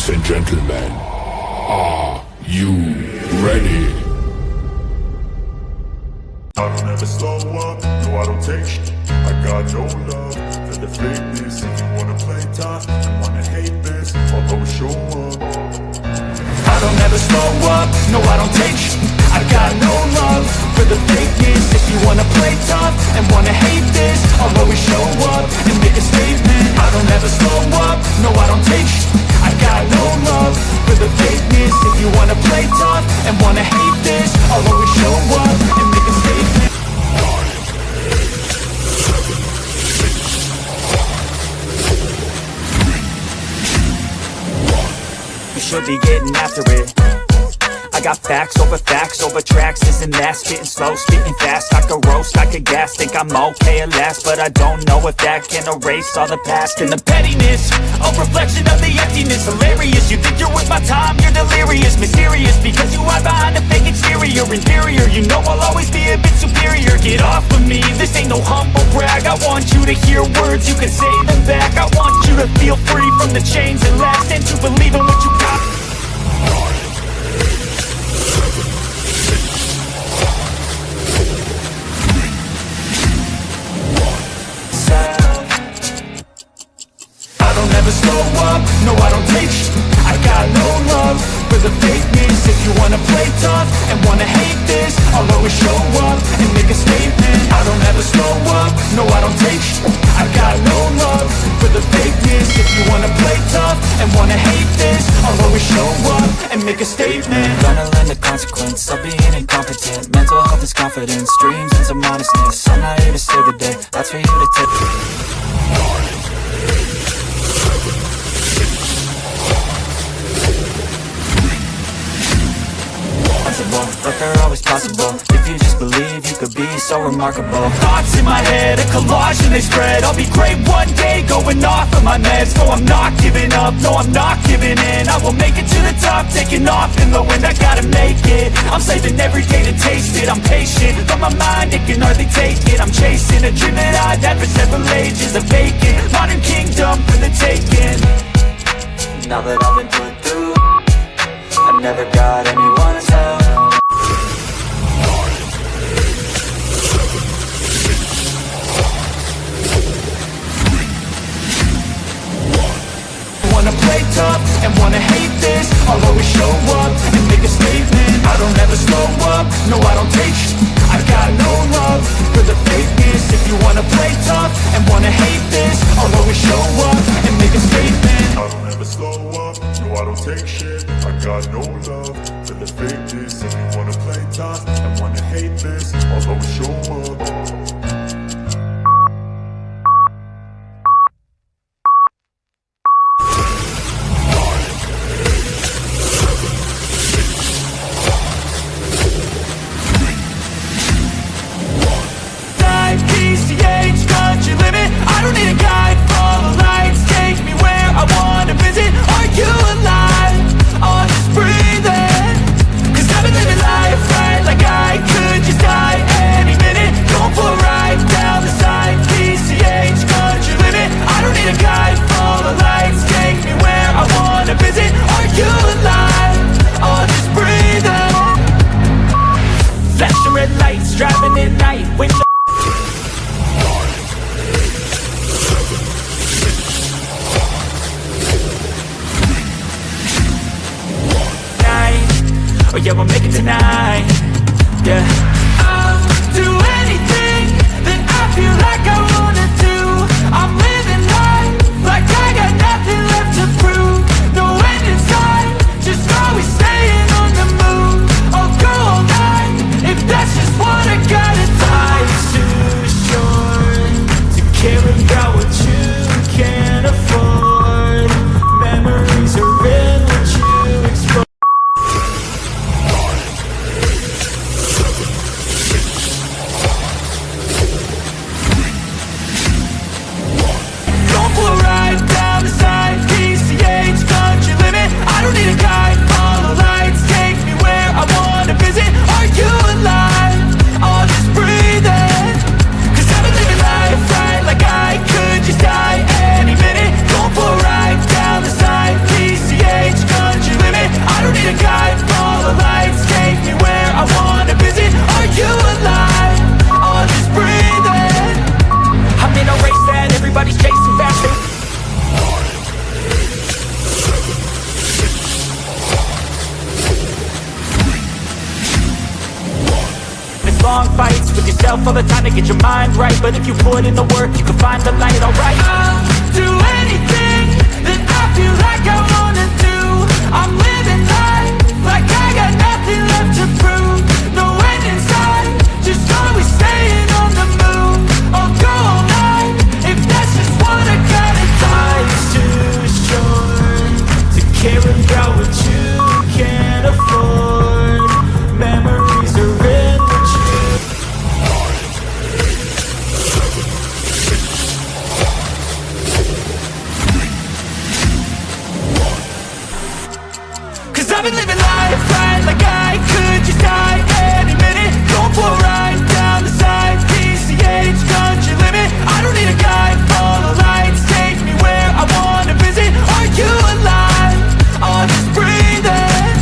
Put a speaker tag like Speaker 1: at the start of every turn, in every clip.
Speaker 1: Ladies and gentlemen, are you ready?
Speaker 2: I don't ever slow up, no I don't take shit. I got no love for the fakeness. If you wanna play tough and wanna hate this, I'll always show up.
Speaker 3: I don't ever slow up, no I don't take shit. I got no love for the fakeness. If you wanna play tough and wanna hate this, I'll always show up and make a statement. I don't ever slow up, no I don't take shit. I got no love for the fakeness. If you wanna play tough and wanna hate this, I'll always show up and make a statement. You should be getting after it. I got facts over tracks. Isn't that spitting slow, spitting fast? I could roast, I could gas. Think I'm okay at last, but I don't know if that can erase all the past. And the pettiness, a reflection of the emptiness. Hilarious, you think you're worth my time, you're delirious. Mysterious, because you hide behind a fake exterior. Inferior, you know I'll always be a bit superior. Get off of me, this ain't no humble brag. I want you to hear words, you can say them back. I want you to feel free from the chains that last, and to believe in what you got. Slow up, no I don't take shit. I got no love for the fakeness. If you wanna play tough and wanna hate this, I'll always show up and make a statement. I don't ever slow up, no I don't take shit. I got no love for the fakeness. If you wanna play tough and wanna hate this, I'll always show up and make a statement. Gonna learn the consequence of being incompetent. Mental health is confidence, dreams and some honestness. I'm not here to save the day, that's for you to take. But they're always possible. If you just believe, you could be so remarkable. Thoughts in my head, a collage and they spread. I'll be great one day, going off of my meds. No, I'm not giving up, no, I'm not giving in. I will make it to the top, taking off in the wind. I gotta make it, I'm saving every day to taste it. I'm patient, but my mind, it can hardly take it. I'm chasing a dream that I've had for several ages. A vacant, modern kingdom for the taking. Now that I've been put through, I never got anyone's help. Wanna play tough and wanna hate this, I'll always show up and make a statement. I don't ever slow up, no I don't take shit. I got no love for the fakeness. If you wanna play tough and wanna hate this, I'll always show up and make a statement.
Speaker 2: I don't ever slow up, no I don't take shit. I got no love for the fakeness. If you wanna play tough and wanna hate this, I'll always show up.
Speaker 3: Driving at night, when night, oh yeah, we'll make it tonight. Yeah, I'll do anything that I feel like I wanna do. I'm living life like I got nothing left to prove. No end in sight, just always staying on the move. I'll go all night if that's just what I gotta do. Life's too short to care about what you can't afford. Memories are in what you expose. long fights with yourself all the time to get your mind right. But if you put in the work, you can find the light, alright. I'll do anything that I feel like I wanna do. I'm living life like I got nothing left to prove. No end in sight, just always staying on the move. I'll go all night if that's just what I gotta do. Life's too short to care about what you can't afford. Memories are immature. 'Cause I've been living life right like I could just die any minute. Going for a ride down the side, PCH country limit. I don't need a guide, follow lights, take me where I wanna visit. Are you alive? I'll just breathe in.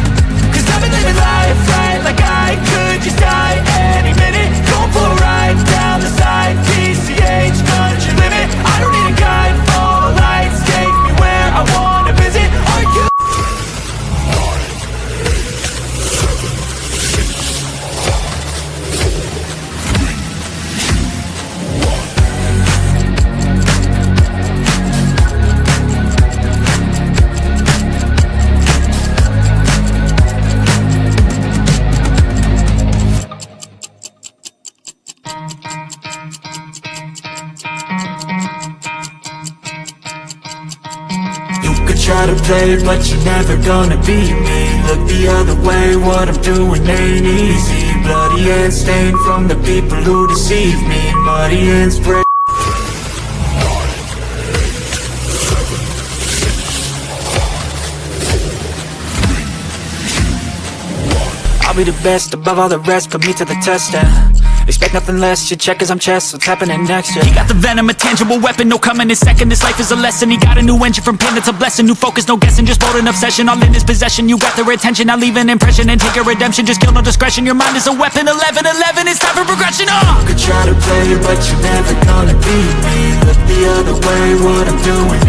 Speaker 3: 'Cause I've been living life right like I could just die any minute. Going for a ride down the side, PCH country limit. I don't need a guide, follow lights, take me where I wanna visit. Are you? Try to play, but you're never gonna beat me. Look the other way, what I'm doing ain't easy. Bloody hands stained from the people who deceive me. Muddy hands break. I'll be the best above all the rest, put me to the test, expect nothing less, you check as I'm chess, what's happening next, He got the venom, a tangible weapon, no coming in second. This life is a lesson, he got a new engine from pain, it's a blessing. New focus, no guessing, just hold an obsession. All in his possession, you got their attention. I'll leave an impression and take a redemption. Just kill no discretion, your mind is a weapon. 11-11, it's time for progression, You could try to play, but you're never gonna beat me. Look the other way, what I'm doing